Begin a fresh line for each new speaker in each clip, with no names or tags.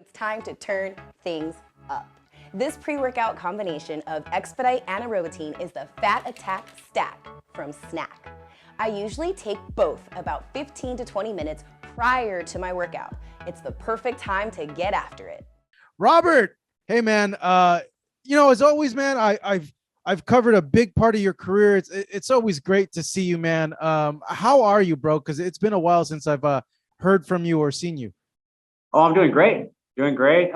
It's time to turn things up. This pre-workout combination of Expedite and Aerobatine is the Fat Attack Stack from Snack. I usually take both about 15 to 20 minutes prior to my workout. It's the perfect time to get after it.
Robert, hey man, as always, man, I've covered a big part of your career. It's always great to see you, man. How are you, bro? Because it's been a while since I've heard from you or seen you.
Oh, I'm doing great. Doing great.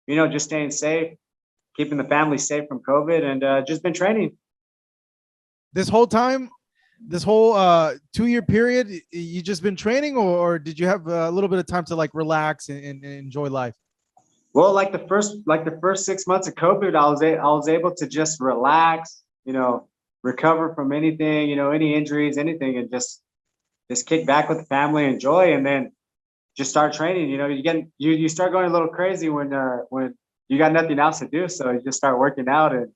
Just staying safe, keeping the family safe from COVID, and just been training.
This whole time, this whole 2-year period, you just been training, or did you have a little bit of time to like relax and enjoy life?
Well, like the first 6 months of COVID, I was able to just relax, recover from anything, any injuries, anything, and just kick back with the family, enjoy, and then just start training. You start going a little crazy when you got nothing else to do, so you just start working out and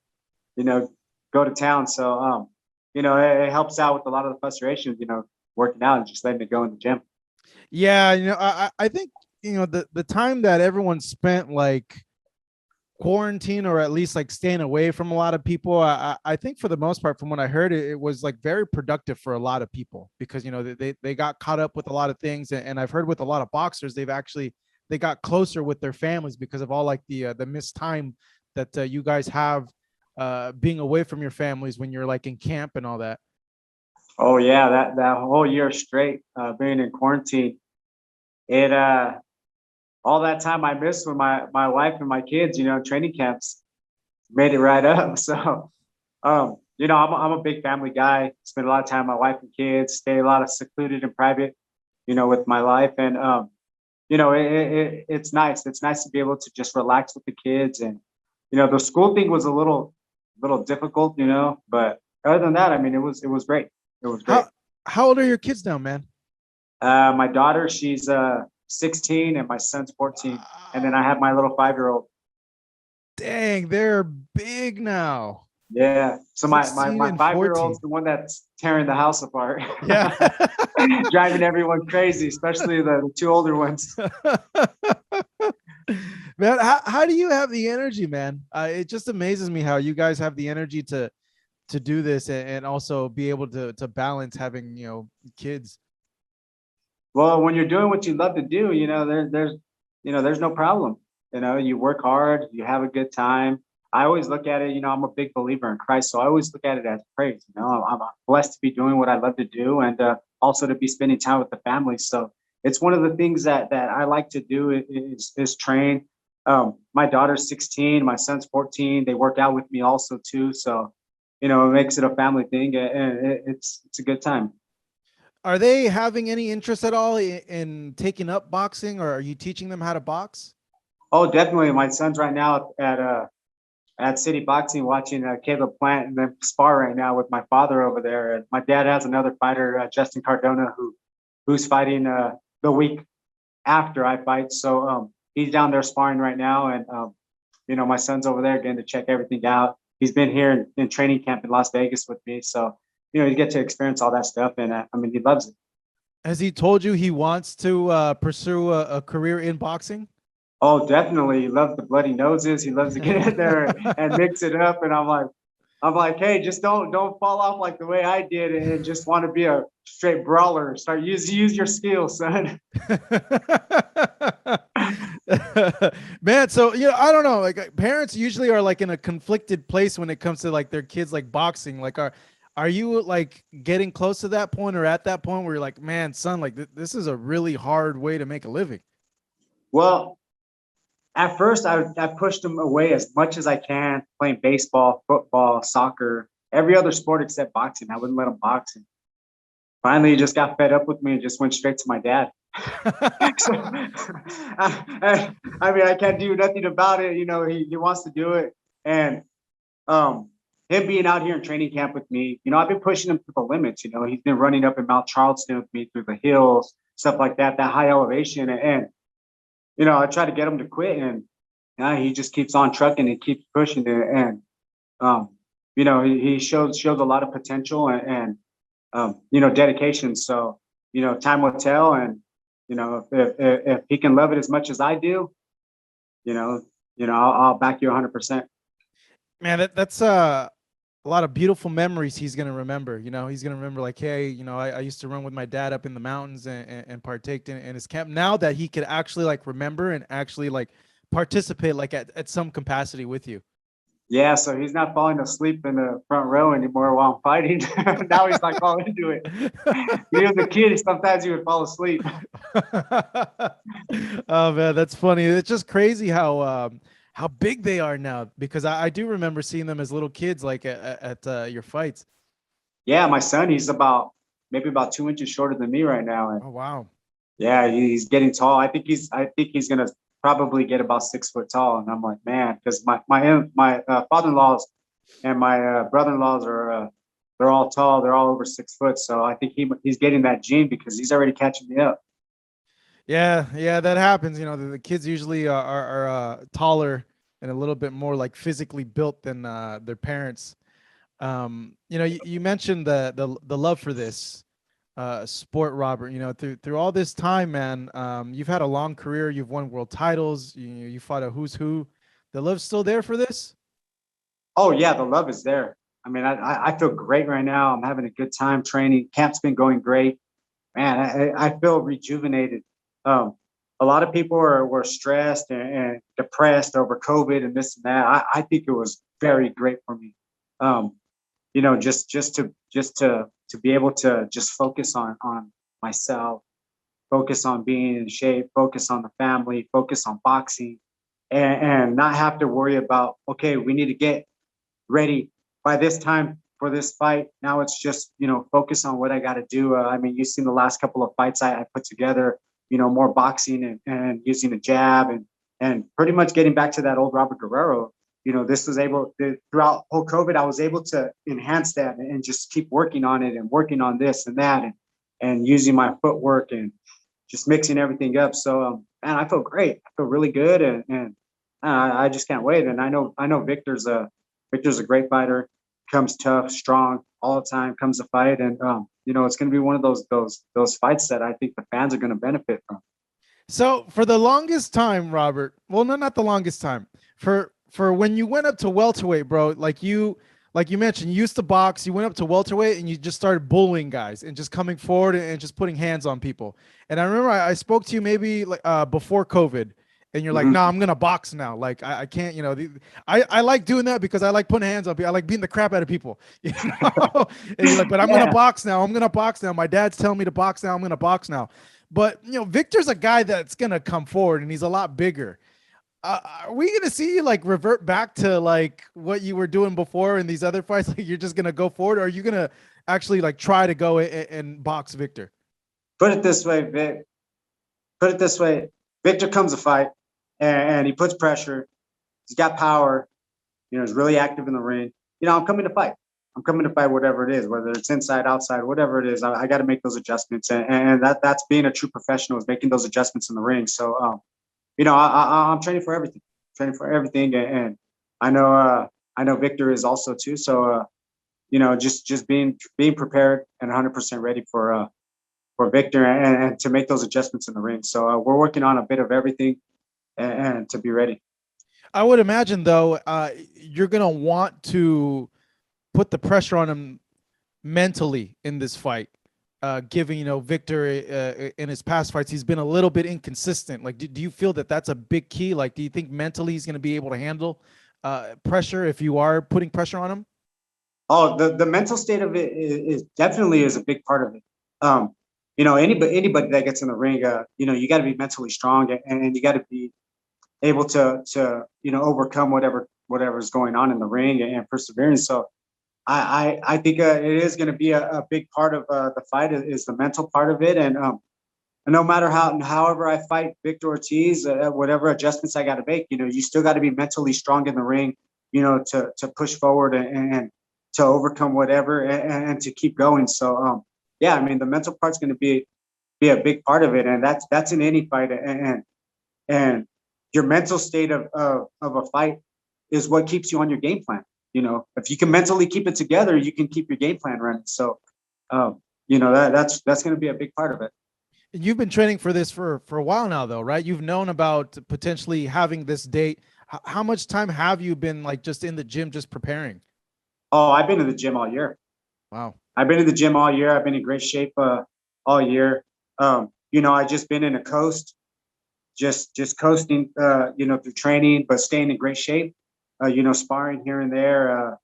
go to town. So it helps out with a lot of the frustrations, working out and just letting it go in the gym.
Yeah, I think the time that everyone spent like quarantine or at least like staying away from a lot of people, I think for the most part, from what I heard, it was like very productive for a lot of people because they got caught up with a lot of things, and I've heard with a lot of boxers they got closer with their families because of all like the missed time that you guys have being away from your families when you're like in camp and all that.
Oh yeah, that whole year straight being in quarantine, it all that time I missed with my wife and my kids, training camps made it right up. So, I'm a big family guy, spend a lot of time with my wife and kids, stay a lot of secluded and private, with my life. And, it's nice. It's nice to be able to just relax with the kids. And, the school thing was a little difficult, but other than that, I mean, it was great. It was great.
How old are your kids now, man?
My daughter, she's 16 and my son's 14. And then I have my little 5-year-old.
Dang, they're big now.
Yeah. So my 5-year-old's the one that's tearing the house apart.
Yeah.
Driving everyone crazy, especially the two older ones.
Man, how do you have the energy, man? It just amazes me how you guys have the energy to do this and also be able to balance having, kids.
Well, when you're doing what you love to do, there's no problem. You work hard, you have a good time. I always look at it, I'm a big believer in Christ, so I always look at it as praise. I'm blessed to be doing what I love to do, and also to be spending time with the family. So it's one of the things that I like to do is train. My daughter's 16, my son's 14. They work out with me also too. So, it makes it a family thing, and it's a good time.
Are they having any interest at all in taking up boxing, or are you teaching them how to box?
Oh, definitely. My son's right now at City Boxing watching Caleb Plant and then spar right now with my father over there. And my dad has another fighter, Justin Cardona, who's fighting the week after I fight. So he's down there sparring right now, and my son's over there getting to check everything out. He's been here in training camp in Las Vegas with me, so you get to experience all that stuff, and he loves it.
Has he told you he wants to pursue a career in boxing?
Oh, definitely. He loves the bloody noses. He loves to get in there and mix it up. And I'm like, hey, just don't fall off like the way I did and just want to be a straight brawler. Use your skills, son.
Man, so I don't know. Like parents usually are like in a conflicted place when it comes to like their kids like boxing. Like are you like getting close to that point or at that point where you're like, man, son, like this is a really hard way to make a living?
Well, at first I pushed them away as much as I can, playing baseball, football, soccer, every other sport except boxing. I wouldn't let them box. And finally, he just got fed up with me and just went straight to my dad. So, I can't do nothing about it. He wants to do it. And him being out here in training camp with me, I've been pushing him to the limits. He's been running up in Mount Charleston with me through the hills, stuff like that high elevation. And I try to get him to quit, and he just keeps on trucking and keeps pushing it. And, he shows a lot of potential and dedication. So, time will tell. And, if he can love it as much as I do, you know, I'll back you 100%.
Man, that's a lot of beautiful memories he's gonna remember. He's gonna remember like, hey, I used to run with my dad up in the mountains and partake in his camp. Now that he could actually like remember and actually like participate like at some capacity with you.
Yeah, so he's not falling asleep in the front row anymore while I'm fighting. Now he's like all into it. When he was a kid, sometimes he would fall asleep.
Oh man, that's funny. It's just crazy how big they are now, because I do remember seeing them as little kids like at your fights.
Yeah, my son, he's maybe about 2 inches shorter than me right now. And
Oh wow.
yeah, he's getting tall. I think he's gonna probably get about 6 foot tall. And I'm like, man, because my father-in-laws and my brother-in-laws are they're all tall. They're all over 6 foot. So I think he's getting that gene because he's already catching me up.
Yeah, that happens. The kids usually are taller and a little bit more like physically built than their parents. You mentioned the love for this sport, Robert. Through all this time, man, you've had a long career. You've won world titles. You fought a who's who. The love's still there for this?
Oh yeah, the love is there. I mean, I feel great right now. I'm having a good time training. Camp's been going great. Man, I feel rejuvenated. Um, a lot of people were stressed and depressed over COVID and this and that. I think it was very great for me. Um, just to be able to just focus on myself, focus on being in shape, focus on the family, focus on boxing, and not have to worry about, okay, we need to get ready by this time for this fight. Now it's just, focus on what I got to do. I mean, you've seen the last couple of fights I put together, more boxing and using a jab and pretty much getting back to that old Robert Guerrero. This was throughout whole COVID, I was able to enhance that and just keep working on it and working on this and that and using my footwork and just mixing everything up. So, man, I feel great. I feel really good. And I just can't wait. And I know Victor's a great fighter, comes tough, strong all the time, comes to fight. And, it's going to be one of those fights that I think the fans are going to benefit from.
So for the longest time, Robert, well, no, not the longest time, for when you went up to welterweight, bro, like you mentioned, you used to box, you went up to welterweight and you just started bullying guys and just coming forward and just putting hands on people. And I remember I spoke to you maybe like before COVID, and you're like,
Mhm.
no, I'm gonna box now. Like I can't, I like doing that because I like putting hands on people. I like beating the crap out of people. And you're like, but I'm gonna
Yeah.
box now. I'm gonna box now. My dad's telling me to box now. I'm gonna box now. But Victor's a guy that's gonna come forward, and he's a lot bigger. Are we gonna see you like revert back to like what you were doing before in these other fights? Like you're just gonna go forward, or are you gonna actually like try to go and box Victor?
Put it this way, Vic. Put it this way. Victor comes to fight and he puts pressure. He's got power. He's really active in the ring. I'm coming to fight. I'm coming to fight whatever it is, whether it's inside, outside, whatever it is. I got to make those adjustments. And that's being a true professional, is making those adjustments in the ring. So, I'm training for everything. And I know Victor is also too. So, just being prepared and 100% ready for Victor and to make those adjustments in the ring. So we're working on a bit of everything and to be ready.
I would imagine though, you're gonna want to put the pressure on him mentally in this fight. Given Victor in his past fights, he's been a little bit inconsistent. Like, do you feel that that's a big key? Like, do you think mentally he's going to be able to handle pressure if you are putting pressure on him?
Oh, the mental state of it is definitely is a big part of it. Anybody that gets in the ring, you got to be mentally strong and you got to be able to overcome whatever's going on in the ring and persevering. So I think it is going to be a big part of the fight is the mental part of it. And no matter however I fight Victor Ortiz, whatever adjustments I got to make, you still got to be mentally strong in the ring, to push forward and to overcome whatever and to keep going. So, yeah, I mean, the mental part's going to be a big part of it. And that's in any fight. And your mental state of a fight is what keeps you on your game plan. If you can mentally keep it together, you can keep your game plan running. So, that's going to be a big part of it.
You've been training for this for a while now, though, right? You've known about potentially having this date. How much time have you been like just in the gym, just preparing?
Oh, I've been to the gym all year.
Wow.
I've been to the gym all year. I've been in great shape all year. I just been in a coast, just coasting, through training, but staying in great shape. Sparring here and there.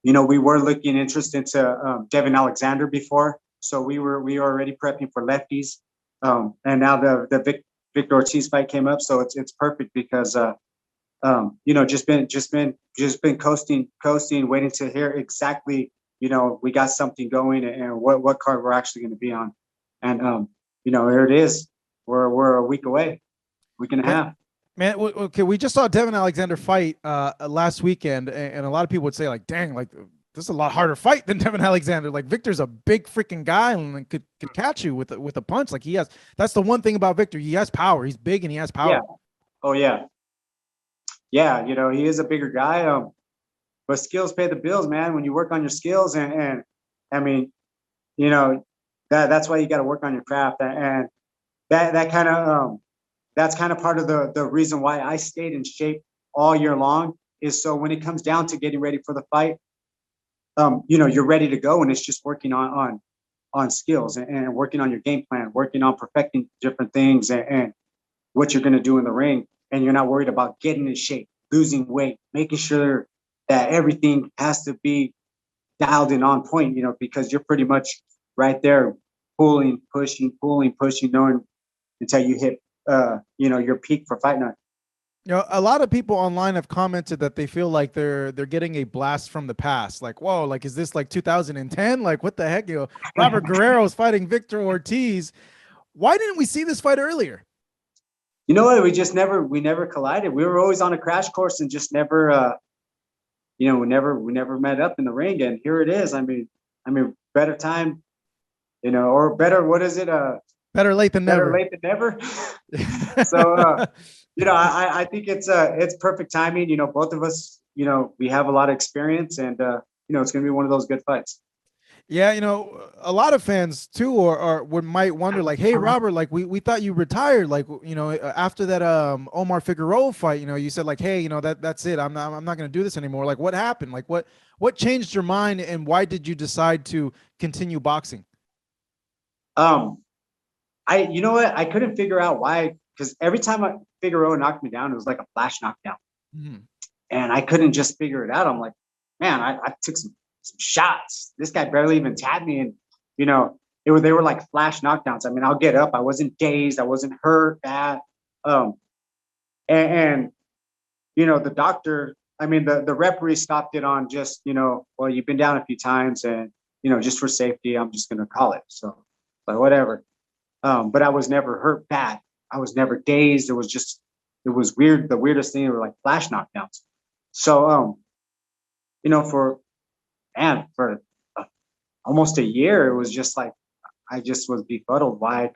We were looking interest into Devin Alexander before, so we were already prepping for lefties. And now the Victor Ortiz fight came up, so it's perfect because just been coasting, waiting to hear exactly, we got something going and what card we're actually going to be on. And here it is. We're a week away, week and a half.
Man, okay, we just saw Devin Alexander fight last weekend, and a lot of people would say like, "Dang, like this is a lot harder fight than Devin Alexander." Like Victor's a big freaking guy and could catch you with a punch. Like he has. That's the one thing about Victor. He has power. He's big and he has power.
Yeah. Oh yeah. Yeah, he is a bigger guy. But skills pay the bills, man. When you work on your skills, and I mean, that's why you got to work on your craft, and that kind of that's kind of part of the reason why I stayed in shape all year long, is so when it comes down to getting ready for the fight, you're ready to go, and it's just working on skills and working on your game plan, working on perfecting different things and what you're going to do in the ring. And you're not worried about getting in shape, losing weight, making sure that everything has to be dialed in on point, because you're pretty much right there pulling, pushing, knowing until you hit, your peak for fight night.
A lot of people online have commented that they feel like they're getting a blast from the past. Like, whoa, like, is this like 2010? Like, what the heck? Robert Guerrero is fighting Victor Ortiz. Why didn't we see this fight earlier?
You know what? We never collided. We were always on a crash course and just never, we never met up in the ring. And here it is. I mean, better time, or better. What is it?
Better late than never.
Better late than never. So, I think it's perfect timing. Both of us, we have a lot of experience, and it's going to be one of those good fights.
Yeah, a lot of fans too, or might wonder, like, hey, Robert, like we thought you retired, like, after that Omar Figueroa fight, you said like, hey, that's it, I'm not going to do this anymore. Like, what happened? Like, what changed your mind, and why did you decide to continue boxing?
You know what? I couldn't figure out why, because every time Figueroa knocked me down, it was like a flash knockdown, and I couldn't just figure it out. I'm like, man, I took some shots. This guy barely even tapped me, and they were like flash knockdowns. I mean, I'll get up. I wasn't dazed. I wasn't hurt bad. And the doctor. I mean, the referee stopped it on just well, you've been down a few times, and just for safety, I'm just gonna call it. So, like whatever. But I was never hurt bad. I was never dazed. It was weird. The weirdest thing were like flash knockdowns. So, for almost a year, it was just like I just was befuddled why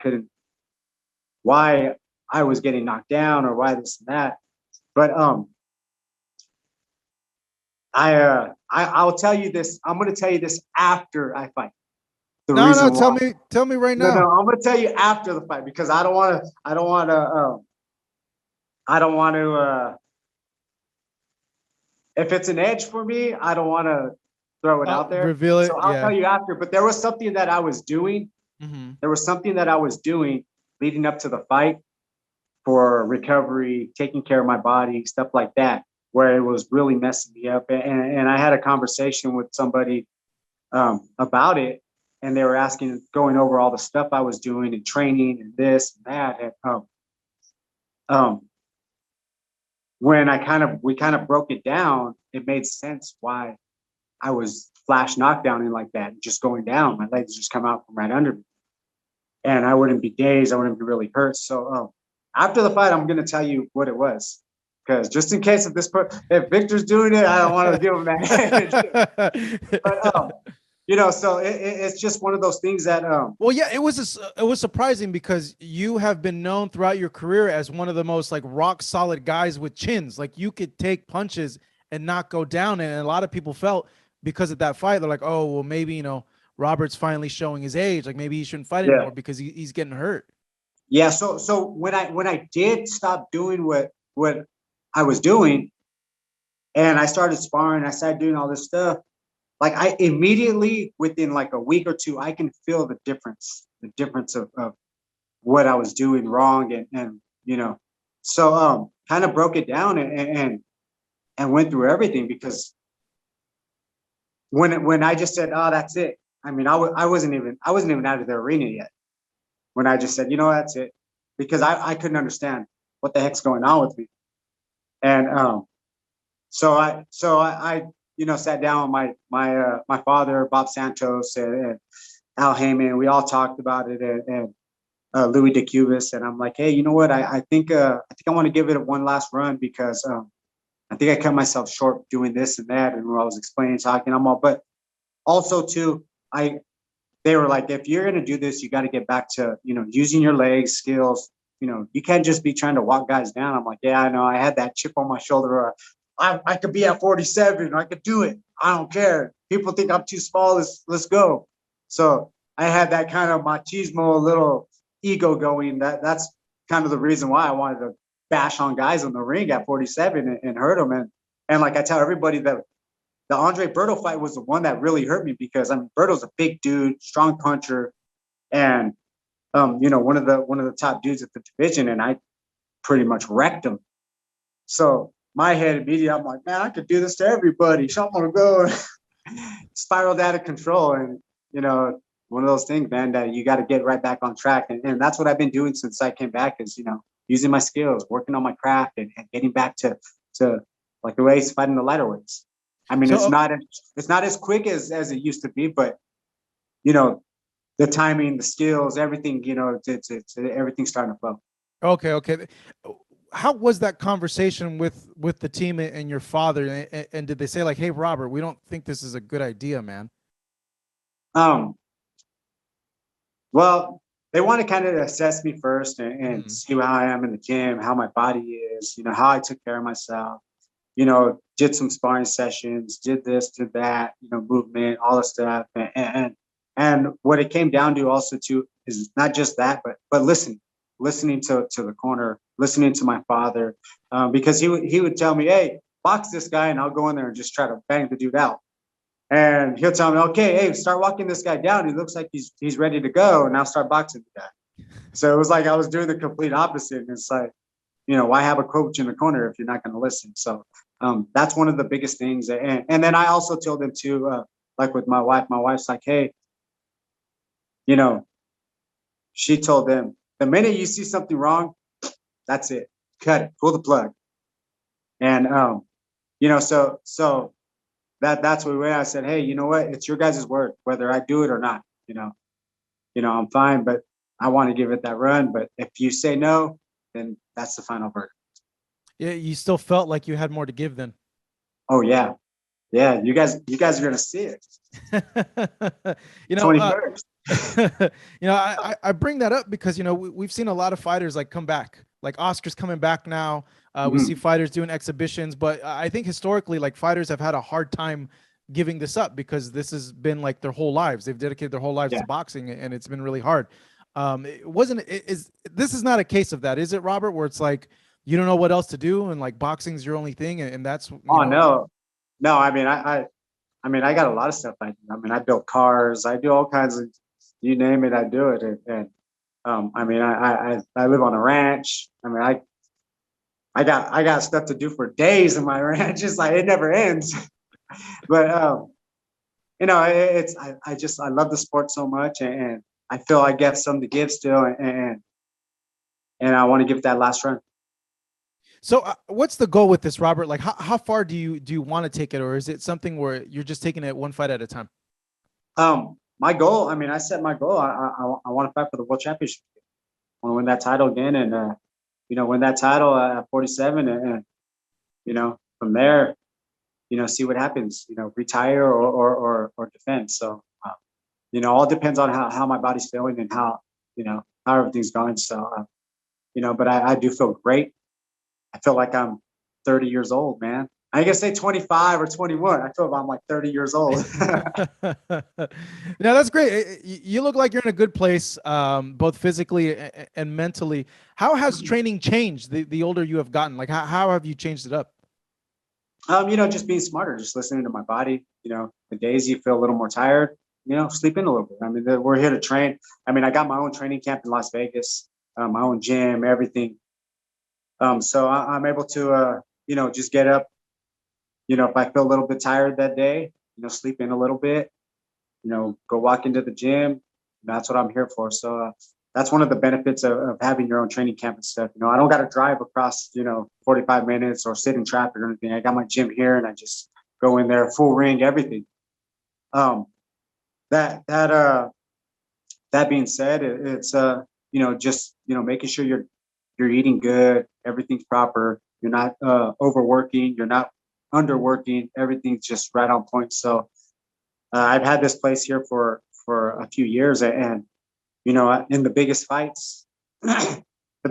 I was getting knocked down, or why this and that. But I'll tell you this. I'm going to tell you this after I fight.
Tell me right now.
No, I'm going to tell you after the fight, because I don't want to. If it's an edge for me, I don't want to throw it out there.
Reveal it.
So I'll tell you after. But there was something that I was doing. There was something that I was doing leading up to the fight for recovery, taking care of my body, stuff like that, where it was really messing me up. And I had a conversation with somebody about it, and they were going over all the stuff I was doing and training and this and that. And when we kind of broke it down, it made sense why I was flash knockdowning like that, just going down. My legs just come out from right under me, and I wouldn't be dazed. I wouldn't be really hurt. So after the fight, I'm going to tell you what it was, because just in case if Victor's doing it, I don't want to give him that. But so it's just one of those things that.
Well, yeah, it was surprising, because you have been known throughout your career as one of the most like rock solid guys with chins. Like, you could take punches and not go down, and a lot of people felt, because of that fight, they're like, oh, well, maybe Robert's finally showing his age. Like maybe he shouldn't fight
Yeah.
anymore because he's getting hurt.
Yeah. So when I did stop doing what I was doing, and I started sparring, I started doing all this stuff. Like I immediately, within like a week or two, I can feel the difference of what I was doing wrong, and so kind of broke it down and went through everything, because when I just said, oh, that's it. I mean, I wasn't even out of the arena yet when I just said, that's it, because I couldn't understand what the heck's going on with me. And so I sat down with my father, Bob Santos, and Al Heyman. We all talked about it, and Louis DeCubas, and I'm like, hey, you know what? I think I want to give it one last run, because I think I cut myself short doing this and that, and when I was explaining, talking, but also too, they were like, if you're gonna do this, you got to get back to using your legs, skills. You can't just be trying to walk guys down. I'm like, yeah, I know. I had that chip on my shoulder. I could be at 47. I could do it. I don't care. People think I'm too small. Let's go. So I had that kind of machismo, little ego going. That's kind of the reason why I wanted to bash on guys in the ring at 47 and hurt them. And like I tell everybody, that the Andre Berto fight was the one that really hurt me, because Berto's a big dude, strong puncher, and one of the top dudes at the division, and I pretty much wrecked him. So my head immediately, I'm like, man, I could do this to everybody. So I'm gonna go. Spiraled out of control, and one of those things, man, that you got to get right back on track, and that's what I've been doing since I came back, is using my skills, working on my craft, and getting back to like the way he's fighting the lighter weights. I mean, it's not as quick as it used to be, but the timing, the skills, everything, it's everything's starting to flow.
Okay. How was that conversation with the team and your father? And did they say like, hey, Robert, we don't think this is a good idea, man?
Well, they want to kind of assess me first and see how I am in the gym, how my body is, how I took care of myself, did some sparring sessions, did this, did that, movement, all the stuff. And what it came down to also too is not just that, but listening to the corner, listening to my father, because he would tell me, hey, box this guy, and I'll go in there and just try to bang the dude out. And he'll tell me, okay, hey, start walking this guy down. He looks like he's ready to go, and I'll start boxing the guy. So it was like I was doing the complete opposite. And it's like, why have a coach in the corner if you're not going to listen? So that's one of the biggest things. And then I also told them too, like with my wife's like, hey, she told them, the minute you see something wrong, that's it. Cut it. Pull the plug. And so that's what I said, hey, you know what? It's your guys' word, whether I do it or not. I'm fine, but I want to give it that run. But if you say no, then that's the final verdict.
Yeah, you still felt like you had more to give then.
Oh yeah. Yeah, you guys are gonna see it.
21st. I bring that up because we've seen a lot of fighters like come back, like Oscar's coming back now. We see fighters doing exhibitions, but I think historically, like, fighters have had a hard time giving this up because this has been like their whole lives. They've dedicated their whole lives to boxing, and it's been really hard. This is not a case of that, is it, Robert? Where it's like you don't know what else to do, and like boxing's your only thing, and that's
no. I mean, I got a lot of stuff I do. I mean, I build cars, I do all kinds of, you name it, I do it. And I mean, I live on a ranch. I mean, I got stuff to do for days in my ranch. It's like it never ends. But I love the sport so much, and I feel I get something to give still, and I want to give it that last run.
So what's the goal with this, Robert? Like, how far do you want to take it, or is it something where you're just taking it one fight at a time?
My goal, I mean, I set my goal. I want to fight for the world championship. I want to win that title again, and win that title at 47, and from there, see what happens. Retire or defend. So all depends on how my body's feeling and how everything's going. So but I do feel great. I feel like I'm 30 years old, man. I guess say 25 or 21. I feel I'm like 30 years old.
Now that's great. You look like you're in a good place, both physically and mentally. How has training changed the older you have gotten? Like how have you changed it up?
Just being smarter, just listening to my body. The days you feel a little more tired, sleep in a little bit. I mean, we're here to train. I mean, I got my own training camp in Las Vegas, my own gym, everything. So I'm able to, just get up. If I feel a little bit tired that day, sleep in a little bit, go walk into the gym. That's what I'm here for. So that's one of the benefits of having your own training camp and stuff. I don't got to drive across, 45 minutes or sit in traffic or anything. I got my gym here and I just go in there, full ring, everything. That being said, it's just making sure you're eating good, everything's proper, you're not overworking, you're not underworking, everything's just right on point. So I've had this place here for a few years, and in the biggest fights, the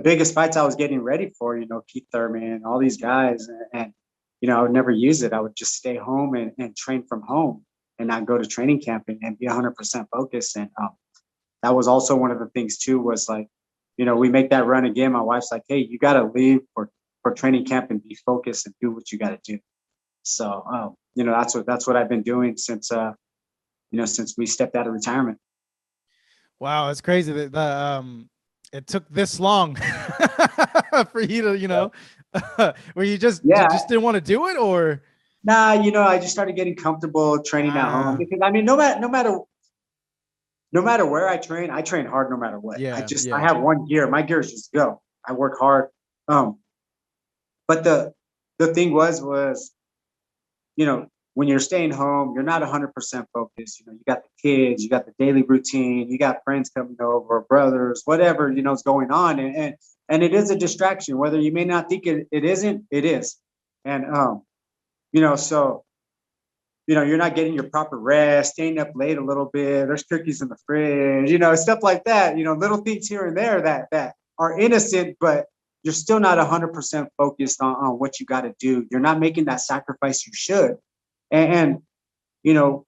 biggest fights I was getting ready for, Keith Thurman, all these guys, and I would never use it. I would just stay home and train from home and not go to training camp and be 100% focused. And that was also one of the things too, was like, we make that run again. My wife's like, hey, you got to leave for training camp and be focused and do what you got to do. So, that's what I've been doing since we stepped out of retirement.
Wow, it's crazy that it took this long for you to, where you just didn't want to do it, or?
Nah, I just started getting comfortable training at home, because I mean, no matter where I train hard no matter what.
Yeah,
I have one gear. My gear is just go. I work hard. But the thing was, when you're staying home, you're not 100% focused. You got the kids, you got the daily routine, you got friends coming over, brothers, whatever, is going on. And it is a distraction, whether you may not think it isn't, it is. And, so, you're not getting your proper rest, staying up late a little bit, there's cookies in the fridge, stuff like that, little things here and there that are innocent, but you're still not 100% focused on what you got to do. You're not making that sacrifice you should. And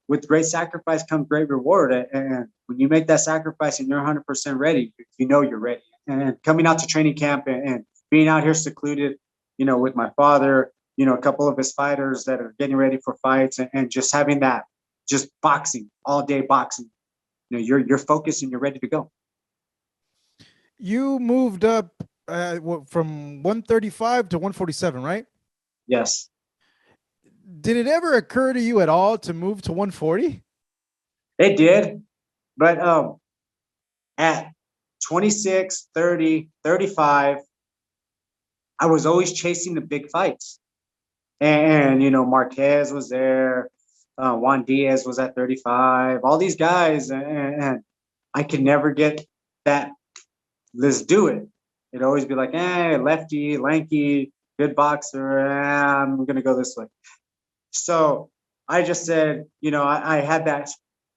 with great sacrifice comes great reward. And when you make that sacrifice and you're 100% ready, you're ready. And coming out to training camp and being out here secluded, with my father, a couple of his fighters that are getting ready for fights, and just having that, just boxing, all day boxing, you're focused and you're ready to go.
You moved up from 135 to 147, right?
Yes.
Did it ever occur to you at all to move to 140?
It did, but at 26, 30, 35, I was always chasing the big fights. And, Marquez was there, Juan Diaz was at 35, all these guys, and I could never get that, let's do it. It'd always be like, lefty, lanky, good boxer, I'm going to go this way. So I just said, I had that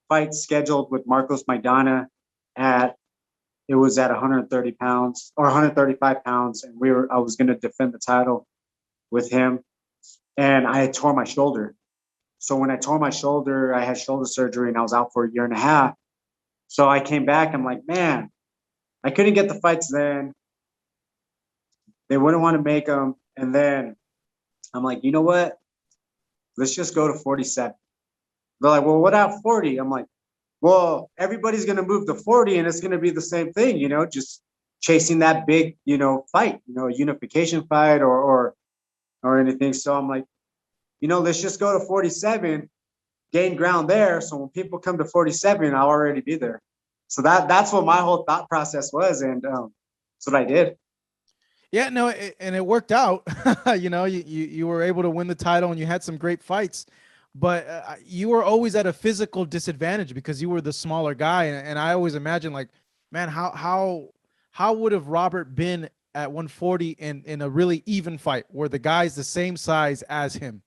fight scheduled with Marcos Maidana it was at 130 pounds or 135 pounds. And I was going to defend the title with him. And I had torn my shoulder. So when I tore my shoulder, I had shoulder surgery and I was out for a year and a half. So I came back. I'm like, man, I couldn't get the fights then. They wouldn't want to make them. And then I'm like, you know what? Let's just go to 47. They're like, well, what about 40? I'm like, well, everybody's going to move to 40 and it's going to be the same thing, just chasing that big, fight, unification fight or anything. So I'm like, let's just go to 47, gain ground there. So when people come to 47, I'll already be there. So that's what my whole thought process was. And that's what I did.
Yeah, no, and it worked out. You were able to win the title and you had some great fights, but you were always at a physical disadvantage because you were the smaller guy. And I always imagine, like, man, how would have Robert been at 140 in a really even fight where the guy's the same size as him?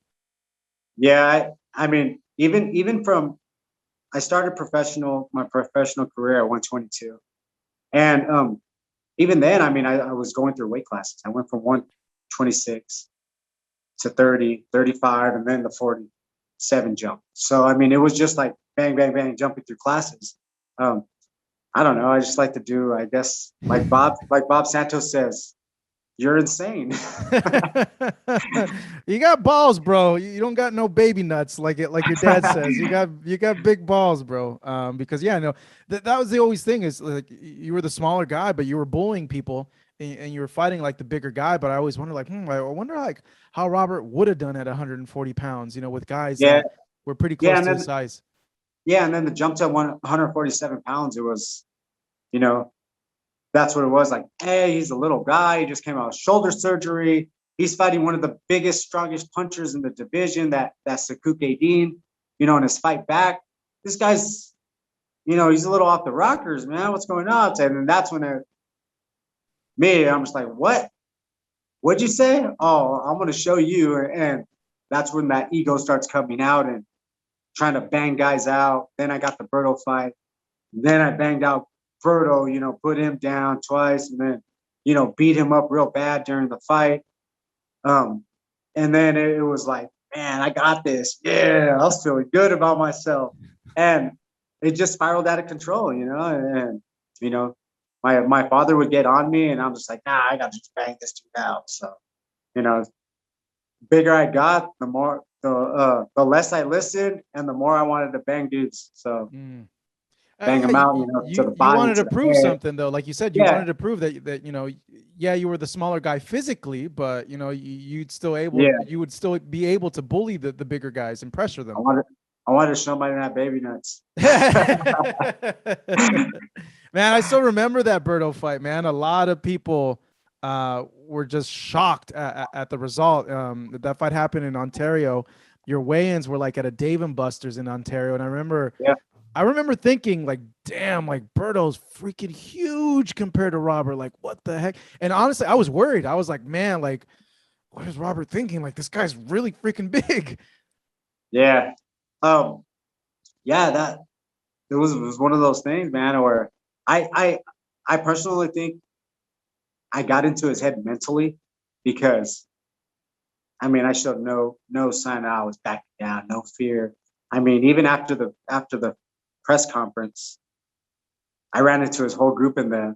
Yeah, I mean, even from I started my professional career at 122, and even then, I mean, I was going through weight classes. I went from 126 to 30, 35, and then the 47 jump. So, I mean, it was just like bang, bang, bang, jumping through classes. I don't know. I just like to do, I guess, like Bob Santos says, you're insane.
You got balls, bro. You don't got no baby nuts like your dad says. You got big balls, bro. Because yeah, no, that was the always thing is like you were the smaller guy, but you were bullying people and you were fighting like the bigger guy. But I always wonder like, I wonder like how Robert would have done at 140 pounds, with guys that were pretty close to his size.
Yeah, and then the jump to 147 pounds, it was, that's what it was. Like, hey, he's a little guy. He just came out of shoulder surgery. He's fighting one of the biggest, strongest punchers in the division, that's Sakuke Dean, in his fight back. This guy's, he's a little off the rockers, man. What's going on? And then that's when I'm just like, what? What'd you say? Oh, I'm going to show you. And that's when that ego starts coming out and trying to bang guys out. Then I got the Berto fight. Then I banged out Berto, put him down twice and then, beat him up real bad during the fight. And then it was like, man, I got this. Yeah, I was feeling good about myself. And it just spiraled out of control, and, my father would get on me and I'm just like, nah, I got to just bang this dude out. So, bigger I got, the less I listened and the more I wanted to bang dudes. So bang them out, to the body.
You wanted to prove
head.
Something though, like you said, you wanted to prove that you were the smaller guy physically, but you would still be able to bully the bigger guys and pressure them.
I wanted to show them I didn't have baby nuts.
Man, I still remember that Berto fight, man. A lot of people were just shocked at the result. That fight happened in Ontario. Your weigh-ins were like at a Dave & Buster's in Ontario, and I remember thinking like, damn, like Berto's freaking huge compared to Robert. Like, what the heck? And honestly, I was worried. I was like, man, like, what is Robert thinking? Like, this guy's really freaking big.
Yeah. That it was one of those things, man, where I personally think I got into his head mentally because I showed no sign that I was backing down, no fear. Even after the press conference, I ran into his whole group in the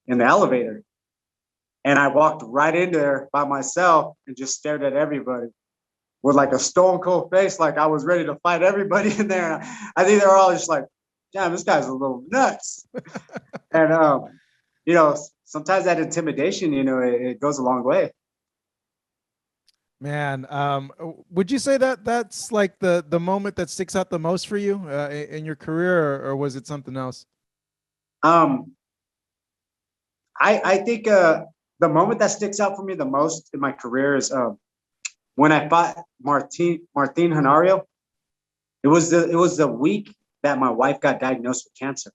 elevator, and I walked right in there by myself and just stared at everybody with like a stone cold face, like I was ready to fight everybody in there. I think they were all just like, damn, this guy's a little nuts. And sometimes that intimidation, it goes a long way.
Man, would you say that that's like the moment that sticks out the most for you in your career, or was it something else?
I think the moment that sticks out for me the most in my career is when I fought Martin Hanario. It was the week that my wife got diagnosed with cancer.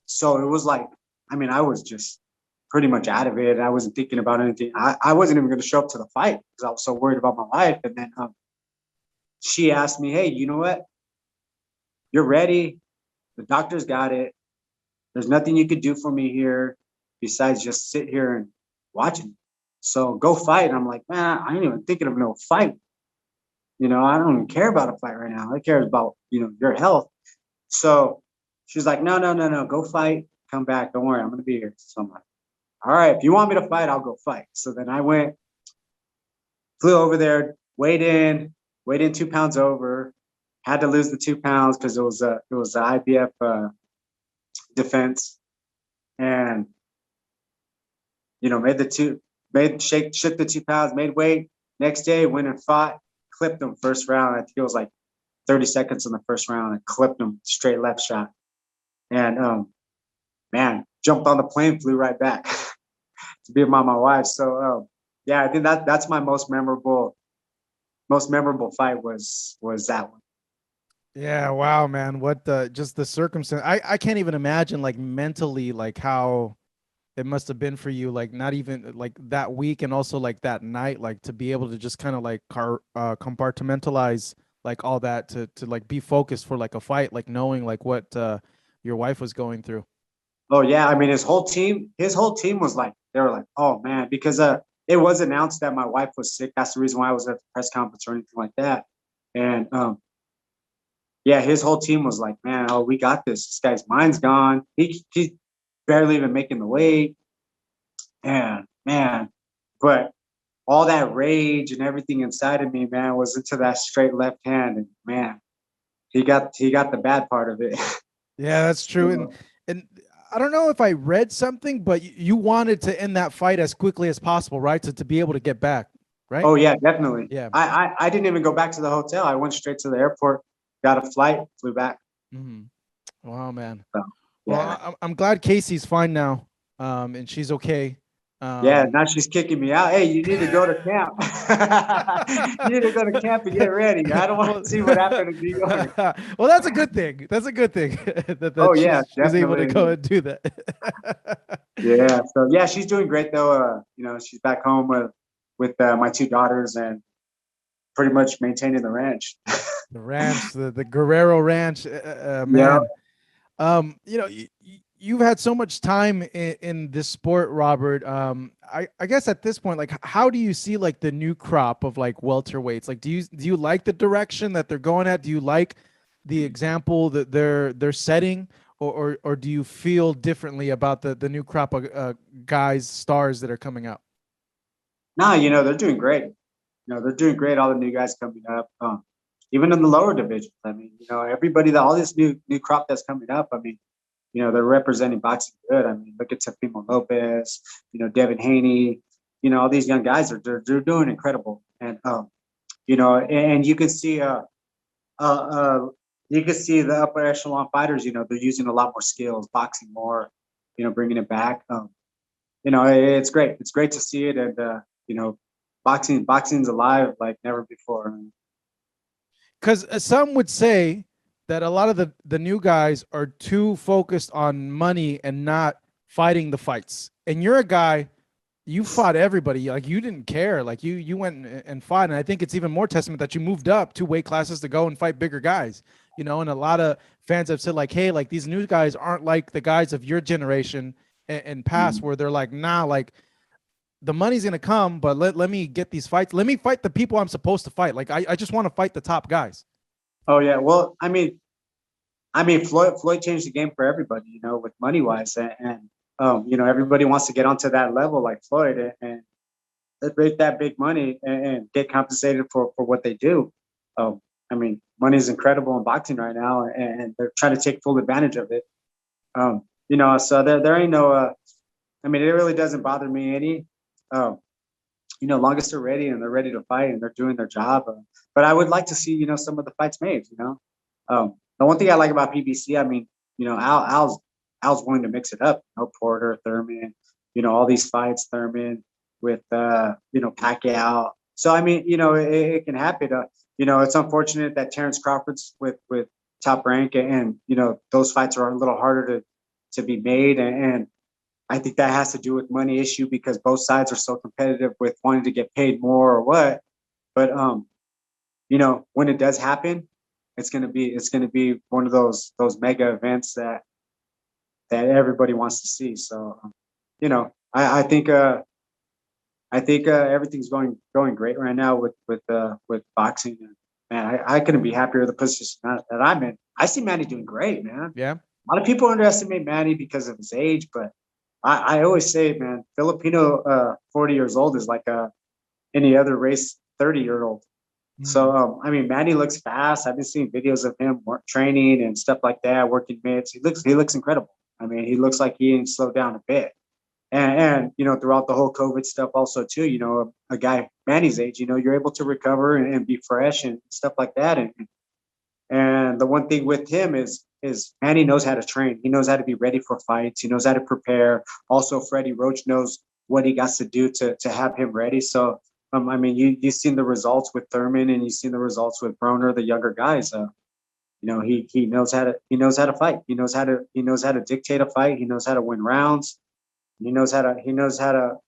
So it was like, I was just pretty much out of it. I wasn't thinking about anything. I wasn't even going to show up to the fight because I was so worried about my life. And then she asked me, hey, you know what? You're ready. The doctor's got it. There's nothing you could do for me here besides just sit here and watch me. So go fight. And I'm like, man, I ain't even thinking of no fight. I don't even care about a fight right now. I care about, your health. So she's like, no, go fight. Come back. Don't worry. I'm going to be here. So I'm like, all right, if you want me to fight, I'll go fight. So then I flew over there, weighed in 2 pounds over, had to lose the 2 pounds because it was the IBF defense. And, shook the 2 pounds, made weight. Next day, went and fought, clipped him first round. I think it was like 30 seconds in the first round and clipped him straight left shot. And, jumped on the plane, flew right back to be with my wife. So, I think that's my most memorable fight was that one.
Yeah. Wow, man. What just the circumstance. I can't even imagine like mentally, like how it must have been for you, like not even like that week and also like that night, like to be able to just kind of like compartmentalize like all that to like be focused for like a fight, like knowing like what your wife was going through.
Oh yeah, his whole team was like, they were like, oh man, because it was announced that my wife was sick. That's the reason why I was at the press conference or anything like that. And yeah, his whole team was like, man, oh, we got this. This guy's mind's gone. He's barely even making the weight. And man, but all that rage and everything inside of me, man, was into that straight left hand. And man, he got the bad part of it.
Yeah, that's true. And I don't know if I read something, but you wanted to end that fight as quickly as possible, right? To be able to get back, right?
Oh yeah, definitely.
Yeah.
I didn't even go back to the hotel. I went straight to the airport, got a flight, flew back.
Wow, man.
So, yeah.
Well, I'm glad Casey's fine now, and she's okay.
Yeah, now she's kicking me out. Hey, you need to go to camp. You need to go to camp and get ready. I don't want to see what happened to you.
Well, that's a good thing. That's a good thing that
Oh yeah,
she's able to go and do that.
Yeah. So yeah, she's doing great though. You know, she's back home with my 2 daughters and pretty much maintaining the ranch.
The ranch, the Guerrero Ranch, man.
Yeah.
You know, you've had so much time in this sport, Robert. I guess at this point, like, how do you see like the new crop of like welterweights? Like, do you like the direction that they're going at? Do you like the example that they're setting, or do you feel differently about the new crop of guys, stars that are coming up?
Nah, you know, they're doing great. You know, they're doing great. All the new guys coming up, even in the lower divisions. I mean, you know, all this new crop that's coming up. I mean, you know, they're representing boxing good. I mean, look at Tefimo Lopez, you know, Devin Haney, you know, all these young guys they're doing incredible. And you know, and you can see you can see the upper echelon fighters, you know, they're using a lot more skills, boxing more, you know, bringing it back. You know, it's great. It's great to see it. And you know, boxing's alive like never before.
Because some would say that a lot of the new guys are too focused on money and not fighting the fights. And you're a guy, you fought everybody. Like, you didn't care. Like, you went and fought. And I think it's even more testament that you moved up 2 weight classes to go and fight bigger guys. You know, and a lot of fans have said like, hey, like these new guys aren't like the guys of your generation and past, where they're like, nah, like the money's gonna come, but let me get these fights. Let me fight the people I'm supposed to fight. Like, I just want to fight the top guys.
Oh yeah, well, I mean, Floyd changed the game for everybody, you know, with money wise, and you know, everybody wants to get onto that level like Floyd and make that big money and get compensated for what they do. I mean, money is incredible in boxing right now, and they're trying to take full advantage of it. You know, so there ain't no. I mean, it really doesn't bother me any. You know, long as they're ready and they're ready to fight and they're doing their job. But I would like to see, you know, some of the fights made. You know, the one thing I like about PBC, I mean, you know, Al's willing to mix it up. You know, Porter, Thurman, you know, all these fights, Thurman with you know, Pacquiao. So I mean, you know, it can happen. You know, it's unfortunate that Terrence Crawford's with Top Rank, and you know, those fights are a little harder to be made, and I think that has to do with money issue because both sides are so competitive with wanting to get paid more or what. But you know, when it does happen, it's gonna be one of those mega events that everybody wants to see. So you know, I think everything's going great right now with boxing. And man, I couldn't be happier with the position that I'm in. I see Manny doing great, man.
Yeah.
A lot of people underestimate Manny because of his age, but I always say, man, Filipino 40 years old is like any other race 30-year-old. So I mean, Manny looks fast. I've been seeing videos of him training and stuff like that, working mitts. He looks incredible. I mean, he looks like he ain't slowed down a bit. And you know, throughout the whole COVID stuff, also too, you know, a guy Manny's age, you know, you're able to recover and be fresh and stuff like that. And the one thing with him is Manny knows how to train. He knows how to be ready for fights. He knows how to prepare. Also, Freddie Roach knows what he got to do to have him ready. So, I mean, you've seen the results with Thurman, and you've seen the results with Broner, the younger guys. You know, he knows how to fight. He knows how to dictate a fight. He knows how to win rounds. He knows how to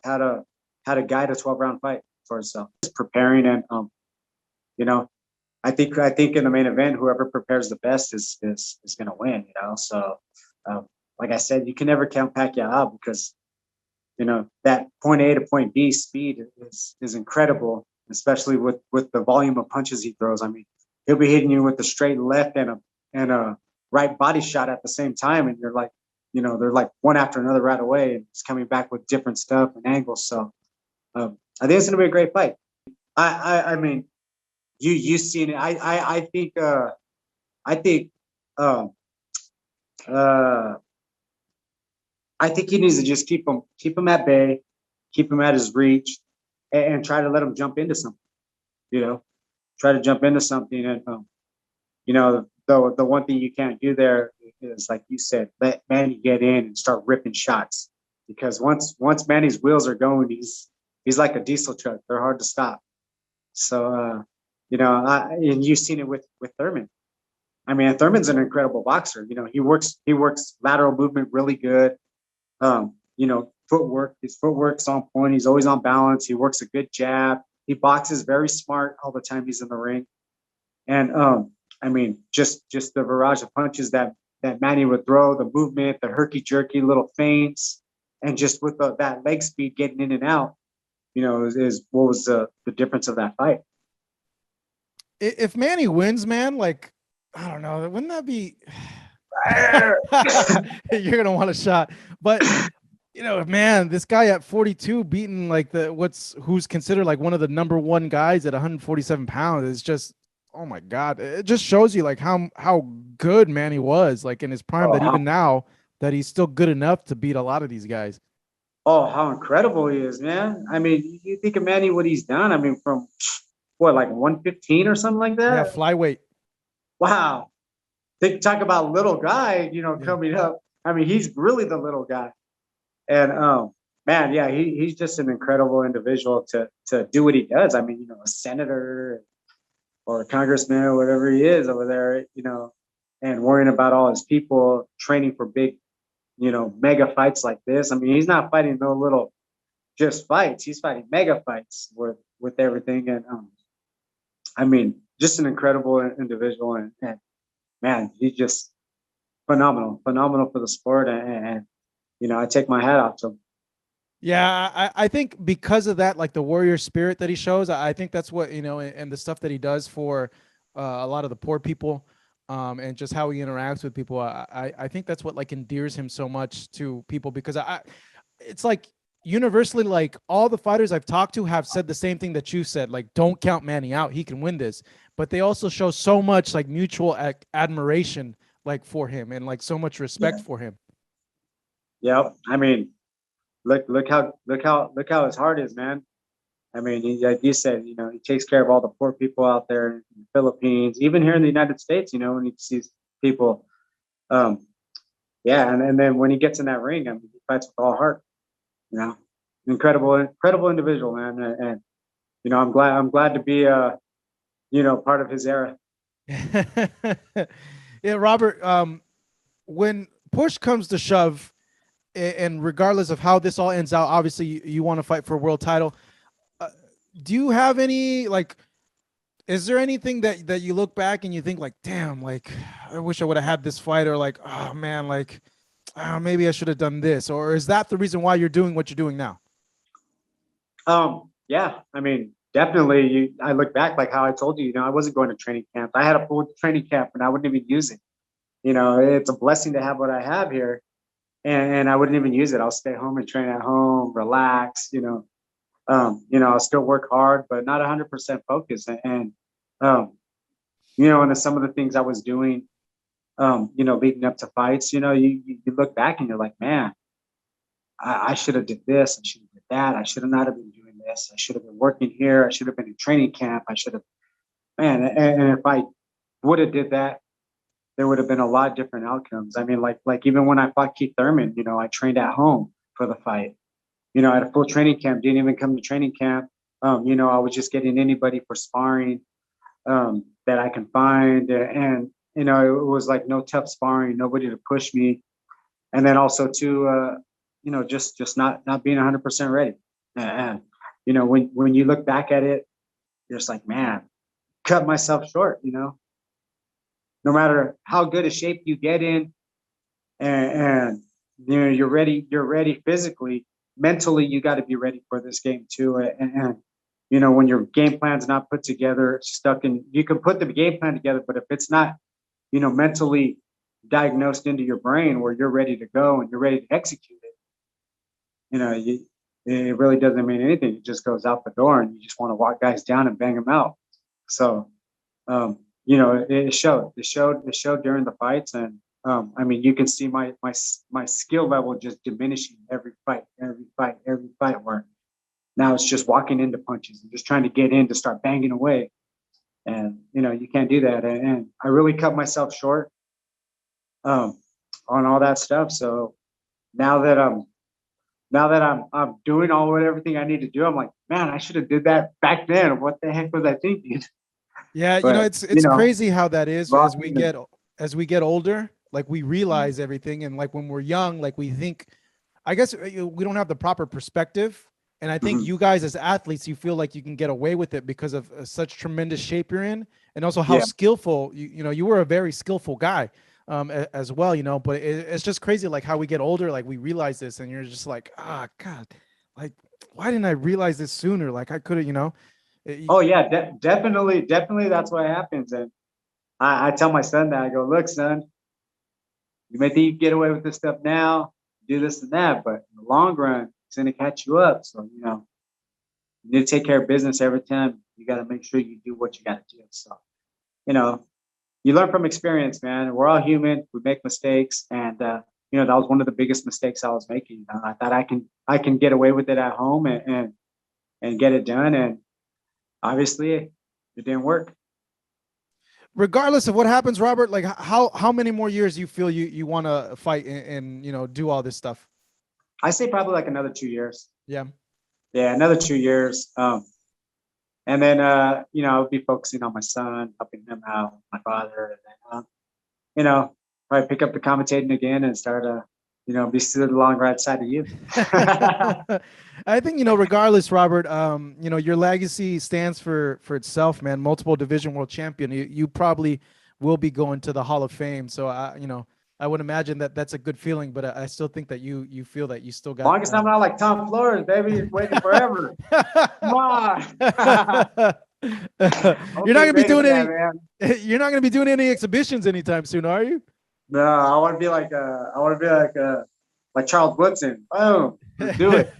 guide a 12-round fight for himself. Just preparing and you know, I think in the main event, whoever prepares the best is going to win. You know, so like I said, you can never count Pacquiao out because that point A to point B speed is incredible, especially with the volume of punches he throws. I mean, he'll be hitting you with a straight left and a right body shot at the same time, and you're like, they're like one after another right away, and it's coming back with different stuff and angles. So I think it's gonna be a great fight. I mean, you've seen it. I think um, uh, I think he needs to just keep him at bay, keep him at his reach, and try to let him jump into something. Try to jump into something, and the one thing you can't do there is, like you said, let Manny get in and start ripping shots, because once Manny's wheels are going, he's like a diesel truck. They're hard to stop. So and you've seen it with Thurman. I mean, Thurman's an incredible boxer. He works lateral movement really good. Footwork, his footwork's on point. He's always on balance. He works a good jab. He boxes very smart all the time he's in the ring. And I mean, just the barrage of punches that Manny would throw, the movement, the herky jerky little feints, and just with that leg speed getting in and out, is what was the difference of that fight.
If Manny wins, man, like, I don't know, wouldn't that be you're gonna want a shot? But man, this guy at 42 beating like who's considered like one of the number one guys at 147 pounds is just, oh my God. It just shows you like how good Manny was like in his prime, that even now that he's still good enough to beat a lot of these guys.
Oh, how incredible he is, man. I mean, you think of Manny, what he's done. I mean, from what, like 115 or something like that?
Yeah, flyweight.
Wow. They talk about little guy, coming up. I mean, he's really the little guy. And man, yeah, he's just an incredible individual to do what he does. I mean, a senator or a congressman or whatever he is over there, and worrying about all his people, training for big, mega fights like this. I mean, he's not fighting no little just fights. He's fighting mega fights with everything. And I mean, just an incredible individual. And man, he's just phenomenal for the sport. And I take my hat off to him.
Yeah, I think because of that, like the warrior spirit that he shows, I think that's what, and the stuff that he does for a lot of the poor people, and just how he interacts with people. I think that's what like endears him so much to people, because it's like universally, like all the fighters I've talked to have said the same thing that you said, like, don't count Manny out. He can win this. But they also show so much like mutual admiration, like for him, and like so much respect for him.
Yeah. I mean, look how his heart is, man. I mean, like you said, he takes care of all the poor people out there in the Philippines, even here in the United States, when he sees people. Yeah. And then when he gets in that ring, I mean, he fights with all heart, incredible individual, man. And I'm glad to be, part of his era.
Yeah, Robert, when push comes to shove, and regardless of how this all ends out, obviously you want to fight for a world title. Do you have any, like, is there anything that you look back and you think like, damn, like, I wish I would have had this fight, or like, oh man, like, maybe I should have done this? Or is that the reason why you're doing what you're doing now?
Yeah, I mean, definitely. I look back, like how I told you, I wasn't going to training camp. I had a full training camp and I wouldn't even use it. It's a blessing to have what I have here. And I wouldn't even use it. I'll stay home and train at home, relax, I'll still work hard, but not 100% focused. And and some of the things I was doing, leading up to fights, you look back and you're like, man, I should have did this. I should have did that. I should have not have been doing this. I should have been working here. I should have been in training camp. I should have, man. And if I would have did that, there would have been a lot of different outcomes. I mean, like even when I fought Keith Thurman, I trained at home for the fight. I had a full training camp, didn't even come to training camp. I was just getting anybody for sparring that I can find. And, it was like no tough sparring, nobody to push me. And then also to, just not being 100% ready. And, when you look back at it, you're just like, man, cut myself short, no matter how good a shape you get in, and you're ready physically, mentally, you got to be ready for this game too. And you know, when your game plan's not put together, stuck in, you can put the game plan together, but if it's not, you know, mentally diagnosed into your brain where you're ready to go and you're ready to execute it, you know, it really doesn't mean anything. It just goes out the door and you just want to walk guys down and bang them out. So, you know, it showed during the fights. And I mean, you can see my skill level just diminishing every fight, where now it's just walking into punches and just trying to get in to start banging away. And, you know, you can't do that. And I really cut myself short on all that stuff. So now that I'm doing everything I need to do, I'm like, man, I should have did that back then. What the heck was I thinking?
Yeah,
But,
you know, it's
you know,
crazy how that is
well,
as we get older, like we realize everything. And like when we're young, like we think, I guess we don't have the proper perspective. And I think
Mhm.
you guys as athletes, you feel like you can get away with it because of such tremendous shape you're in, and also how
Yeah.
skillful you know, you were a very skillful guy as well, you know. But it's just crazy, like how we get older, like we realize this, and you're just like, ah, God, like why didn't I realize this sooner? Like I could have, you know.
Oh yeah, definitely, that's what happens. And I tell my son that, I go, look, son, you may think you can get away with this stuff now, do this and that, but in the long run, it's gonna catch you up. So, you know, you need to take care of business every time. You got to make sure you do what you got to do. So, you know, you learn from experience, man. We're all human. We make mistakes, and you know, that was one of the biggest mistakes I was making. I thought I can get away with it at home and get it done, and obviously, it didn't work.
Regardless of what happens, Robert, like how many more years you feel you want to fight and you know, do all this stuff?
I say probably like another 2 years.
Yeah.
Yeah, another 2 years. And then you know, I'll be focusing on my son, helping him out, my father, and then you know, probably pick up the commentating again and start you know, be sitting along right side of you.
I think, you know, regardless, Robert, you know, your legacy stands for itself, man. Multiple division world champion. You probably will be going to the Hall of Fame. So you know, I would imagine that that's a good feeling, but I still think that you feel that you still got.
Longest I'm not like Tom Flores, baby. It's waiting forever. Come on.
You're not gonna be doing any. You're not gonna be doing any exhibitions anytime soon, are you?
No, I want to be like like Charles Woodson. Boom, let's do it.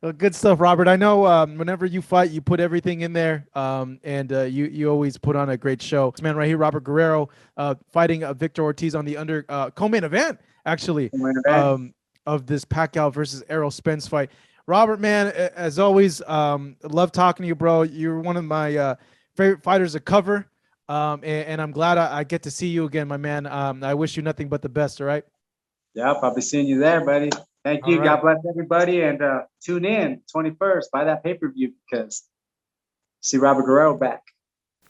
Well, good stuff, Robert. I know whenever you fight, you put everything in there, and you always put on a great show. This man right here, Robert Guerrero, fighting Victor Ortiz on the co-main event, actually, of this Pacquiao versus Errol Spence fight. Robert, man, as always, love talking to you, bro. You're one of my favorite fighters to cover, and I'm glad I get to see you again, my man. I wish you nothing but the best, all right?
Yep, I'll be seeing you there, buddy. Thank you.
All right.
God bless everybody. And tune in 21st. Buy that pay-per-view because see Robert Guerrero back.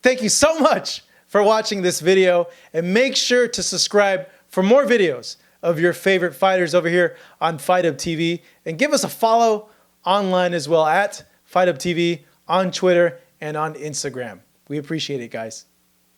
Thank you so much for watching this video. And make sure to subscribe for more videos of your favorite fighters over here on Fight Up TV. And give us a follow online as well at Fight Up TV on Twitter and on Instagram. We appreciate it, guys.